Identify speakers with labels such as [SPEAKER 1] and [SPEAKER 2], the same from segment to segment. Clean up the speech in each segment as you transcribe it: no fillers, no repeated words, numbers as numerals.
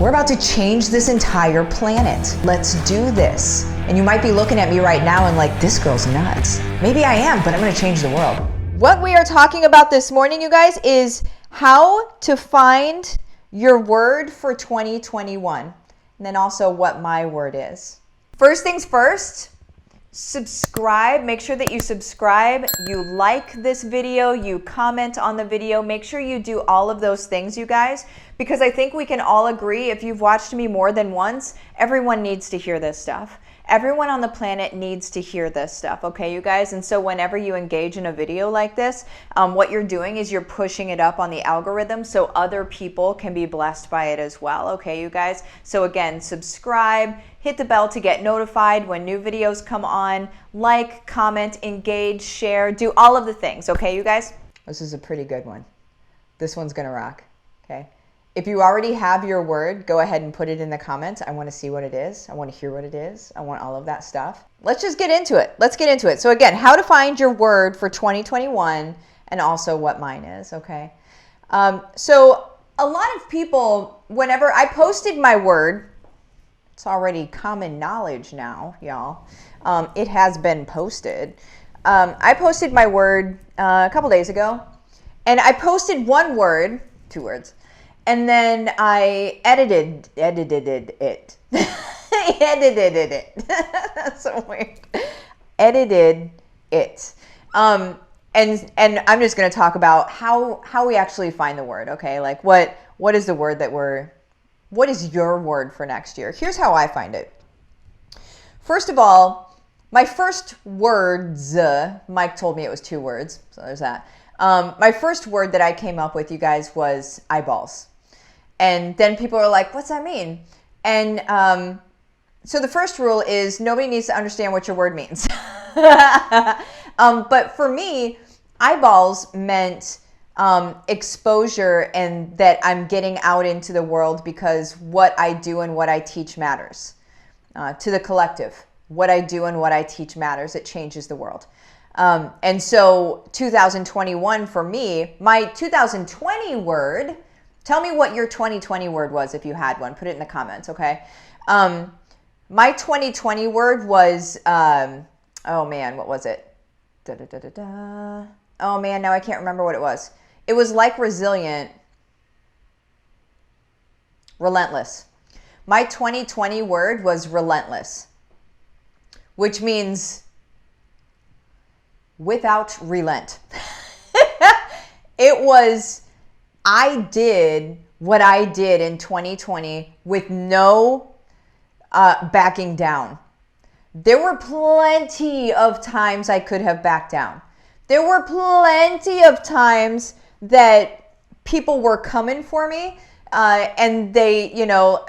[SPEAKER 1] We're about to change this entire planet. Let's do this. And you might be looking at me right now and like, this girl's nuts. Maybe I am, but I'm gonna change the world. What we are talking about this morning, you guys, is how to find your word for 2021. And then also what my word is. First things first, subscribe. Make sure that you subscribe, you like this video, you comment on the video. Make sure you do all of those things, you guys, because I think we can all agree, if you've watched me more than once, everyone needs to hear this stuff. Everyone on the planet needs to hear this stuff, okay, you guys? And so whenever you engage in a video like this, what you're doing is you're pushing it up on the algorithm so other people can be blessed by it as well, okay, you guys? So again, subscribe, hit the bell to get notified when new videos come on, like, comment, engage, share, do all of the things, okay, you guys? This is a pretty good one. This one's gonna rock, okay? If you already have your word, go ahead and put it in the comments. I want to see what it is. I want to hear what it is. I want all of that stuff. Let's just get into it. Let's get into it. So again, how to find your word for 2021 and also what mine is, okay? So a lot of people, whenever I posted my word, it's already common knowledge now, y'all. It has been posted. I posted my word a couple days ago, and I posted one word, 2 words, and then I edited it. Edited it. That's so weird. Edited it. And I'm just going to talk about how we actually find the word, okay? Like what is the word what is your word for next year? Here's how I find it. First of all, my first words, Mike told me it was 2 words, so there's that. My first word that I came up with, you guys, was eyeballs. And then people are like, what's that mean? And so the first rule is nobody needs to understand what your word means. But for me, eyeballs meant exposure, and that I'm getting out into the world because what I do and what I teach matters. To the collective, what I do and what I teach matters. It changes the world. And so 2021 for me, my 2020 word, tell me what your 2020 word was if you had one. Put it in the comments, okay? My 2020 word was, oh man, what was it? Oh man, now I can't remember what it was. It was like resilient, relentless. My 2020 word was relentless, which means without relent. It was, I did what I did in 2020 with no backing down. There were plenty of times I could have backed down. There were plenty of times that people were coming for me and they, you know,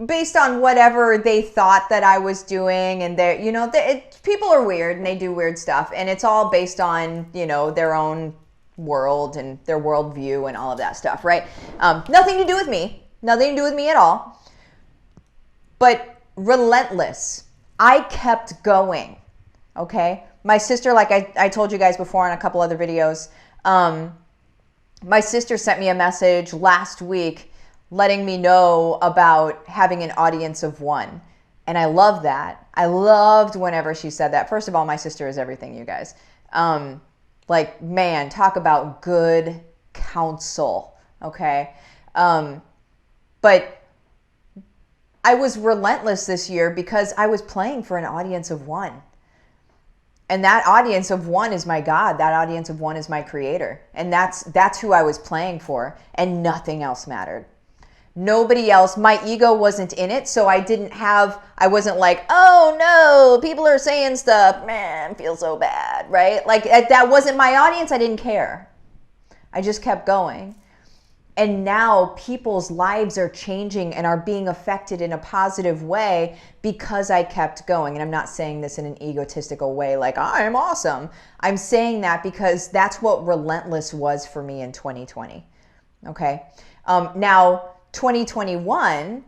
[SPEAKER 1] based on whatever they thought that I was doing, and they, you know, people are weird and they do weird stuff, and it's all based on, you know, their own world and their worldview and all of that stuff, right? Nothing to do with me, nothing to do with me at all. But relentless, I kept going, okay? My sister, like I told you guys before on a couple other videos, my sister sent me a message last week letting me know about having an audience of 1. And I love that. I loved whenever she said that. First of all, my sister is everything, you guys. Like, man, talk about good counsel, okay? But I was relentless this year because I was playing for an audience of 1. And that audience of 1 is my God. That audience of 1 is my creator. And that's who I was playing for, and nothing else mattered. Nobody else, my ego wasn't in it, so I wasn't like, oh no, people are saying stuff, man, feel so bad, right? Like, that wasn't my audience. I didn't care. I just kept going. And now people's lives are changing and are being affected in a positive way because I kept going. And I'm not saying this in an egotistical way, like I'm awesome. I'm saying that because that's what relentless was for me in 2020. Okay. Now 2021,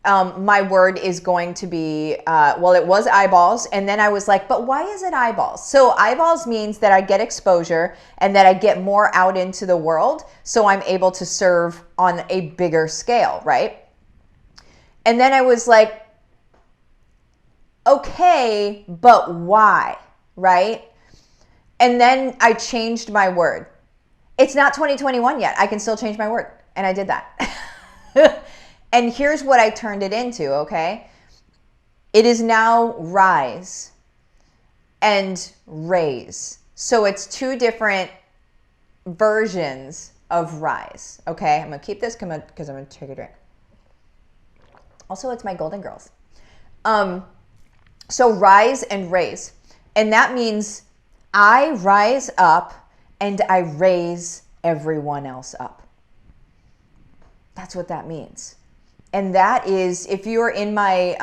[SPEAKER 1] my word is going to be, well, it was eyeballs. And then I was like, but why is it eyeballs? So eyeballs means that I get exposure and that I get more out into the world. So I'm able to serve on a bigger scale, right? And then I was like, okay, but why, right? And then I changed my word. It's not 2021 yet. I can still change my word. And I did that. And here's what I turned it into, okay? It is now rise and raise. So it's two different versions of rise, okay? I'm going to keep this because I'm going to take a drink. Also, it's my Golden Girls. So rise and raise. And that means I rise up and I raise everyone else up. That's what that means. And that is, if you're in my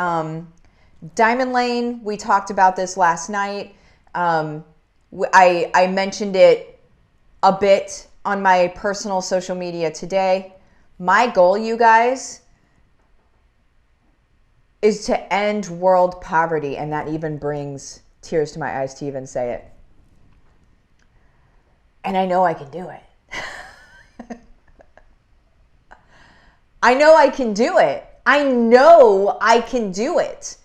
[SPEAKER 1] Diamond Lane, we talked about this last night. I mentioned it a bit on my personal social media today. My goal, you guys, is to end world poverty. And that even brings tears to my eyes to even say it. And I know I can do it. I know I can do it. I know I can do it.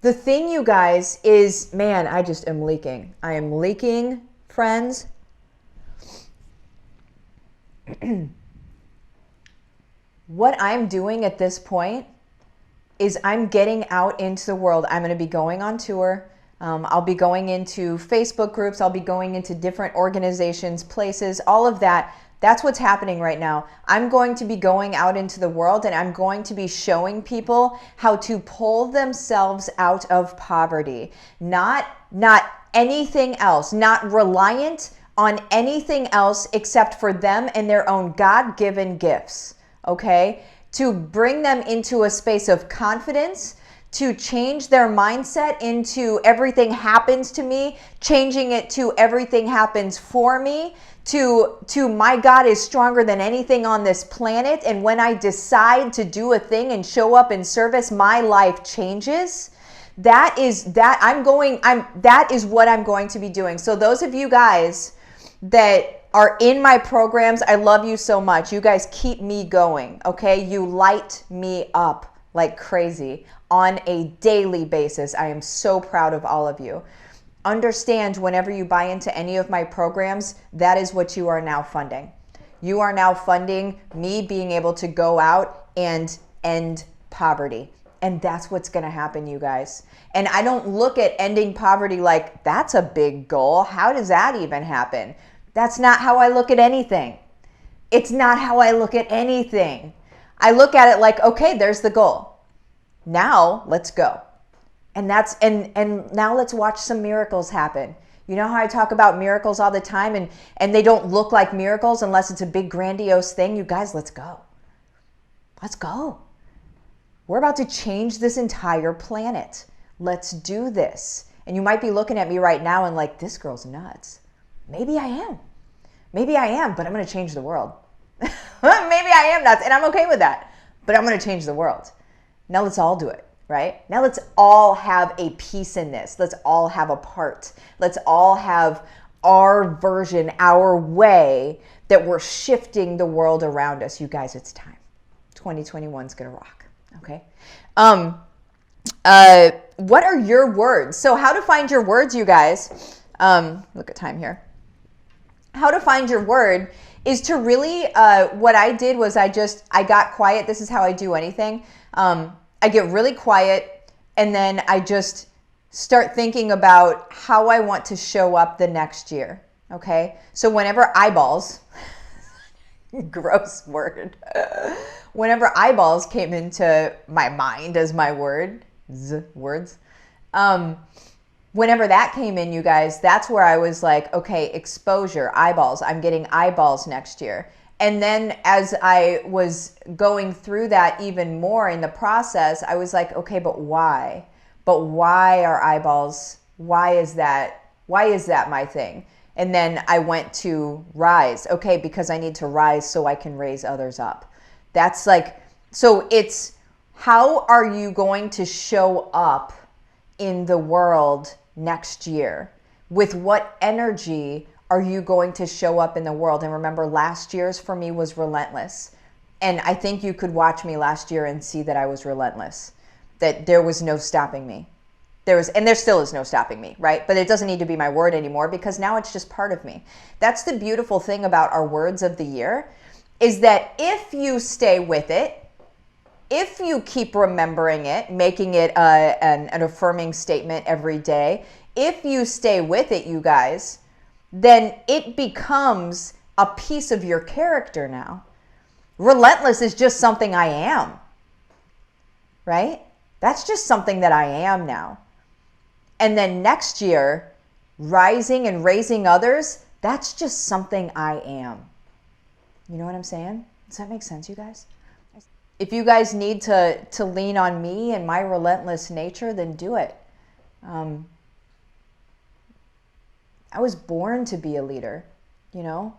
[SPEAKER 1] The thing, you guys, is, man, I just am leaking. I am leaking, friends. What I'm doing at this point is I'm getting out into the world. I'm going to be going on tour. I'll be going into Facebook groups. I'll be going into different organizations, places, all of that. That's what's happening right now. I'm going to be going out into the world and I'm going to be showing people how to pull themselves out of poverty. Not anything else, not reliant on anything else except for them and their own God-given gifts, okay? To bring them into a space of confidence, to change their mindset into everything happens to me, changing it to everything happens for me, to my God is stronger than anything on this planet. And when I decide to do a thing and show up in service, my life changes. That is what I'm going to be doing. So those of you guys that are in my programs, I love you so much. You guys keep me going, okay? You light me up like crazy on a daily basis. I am so proud of all of you. Understand, whenever you buy into any of my programs, that is what you are now funding. You are now funding me being able to go out and end poverty. And that's what's going to happen, you guys. And I don't look at ending poverty like that's a big goal. How does that even happen? That's not how I look at anything. It's not how I look at anything. I look at it like, okay, there's the goal. Now let's go. And now let's watch some miracles happen. You know how I talk about miracles all the time and they don't look like miracles unless it's a big grandiose thing? You guys, let's go. Let's go. We're about to change this entire planet. Let's do this. And you might be looking at me right now and like, this girl's nuts. Maybe I am. Maybe I am, but I'm going to change the world. Maybe I am nuts, and I'm okay with that. But I'm going to change the world. Now let's all do it, right? Now let's all have a piece in this. Let's all have a part. Let's all have our version, our way that we're shifting the world around us. You guys, it's time. 2021 is going to rock, okay? What are your words? So how to find your words, you guys. Look at time here. How to find your word is to really, what I did was I got quiet. This is how I do anything. I get really quiet and then I just start thinking about how I want to show up the next year. Okay. So whenever eyeballs, gross word, whenever eyeballs came into my mind as my words, whenever that came in, you guys, that's where I was like, okay, exposure, eyeballs. I'm getting eyeballs next year. And then as I was going through that even more in the process, I was like, okay, but why? But why are eyeballs? Why is that my thing? And then I went to rise. Okay, because I need to rise so I can raise others up. That's like, so it's how are you going to show up in the world next year? With what energy are you going to show up in the world? And remember, last year's for me was relentless. And I think you could watch me last year and see that I was relentless, that there was no stopping me. And there still is no stopping me, right? But it doesn't need to be my word anymore because now it's just part of me. That's the beautiful thing about our words of the year, is that if you stay with it, if you keep remembering it, making it an affirming statement every day, if you stay with it, you guys, then it becomes a piece of your character now. Relentless is just something I am, right? That's just something that I am now. And then next year, rising and raising others, that's just something I am. You know what I'm saying? Does that make sense, you guys? If you guys need to lean on me and my relentless nature, then do it. I was born to be a leader, you know?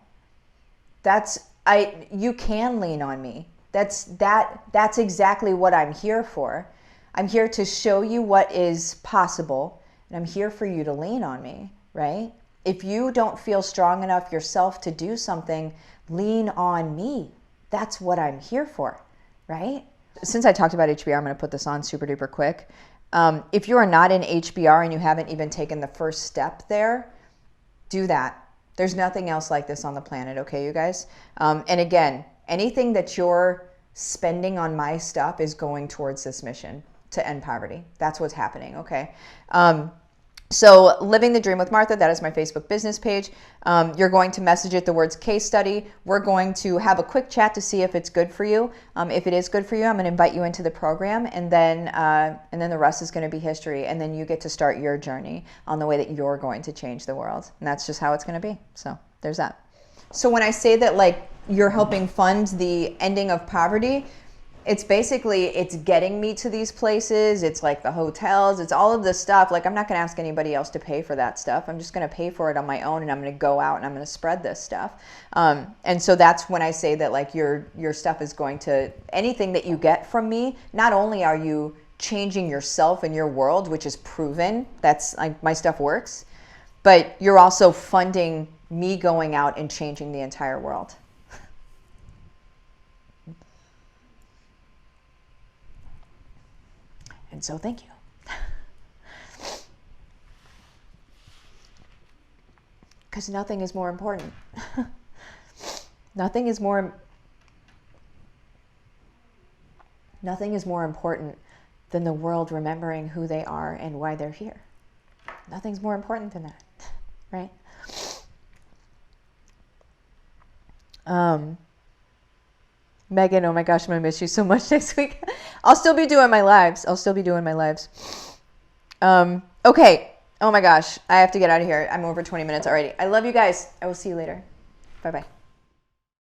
[SPEAKER 1] You can lean on me. That's exactly what I'm here for. I'm here to show you what is possible, and I'm here for you to lean on me, right? If you don't feel strong enough yourself to do something, lean on me. That's what I'm here for, right? Since I talked about HBR, I'm going to put this on super duper quick. If you are not in HBR and you haven't even taken the first step there, do that. There's nothing else like this on the planet, okay, you guys? And again, anything that you're spending on my stuff is going towards this mission to end poverty. That's what's happening, okay? So Living the Dream with Martha, that is my Facebook business page. You're going to message it the words case study. We're going to have a quick chat to see if it's good for you. If it is good for you, I'm going to invite you into the program, and then the rest is going to be history. And then you get to start your journey on the way that you're going to change the world. And that's just how it's going to be. So there's that. So when I say that, like, you're helping fund the ending of poverty, it's basically, it's getting me to these places. It's like the hotels, it's all of this stuff. Like, I'm not going to ask anybody else to pay for that stuff. I'm just going to pay for it on my own, and I'm going to go out and I'm going to spread this stuff. And so that's when I say that, like, your stuff is going to, anything that you get from me, not only are you changing yourself and your world, which is proven, that's like, my stuff works, but you're also funding me going out and changing the entire world. And so thank you. Because nothing is more important. Nothing is more important than the world remembering who they are and why they're here. Nothing's more important than that, right? Megan, oh my gosh, I'm going to miss you so much next week. I'll still be doing my lives. Okay. Oh my gosh, I have to get out of here. I'm over 20 minutes already. I love you guys. I will see you later. Bye-bye.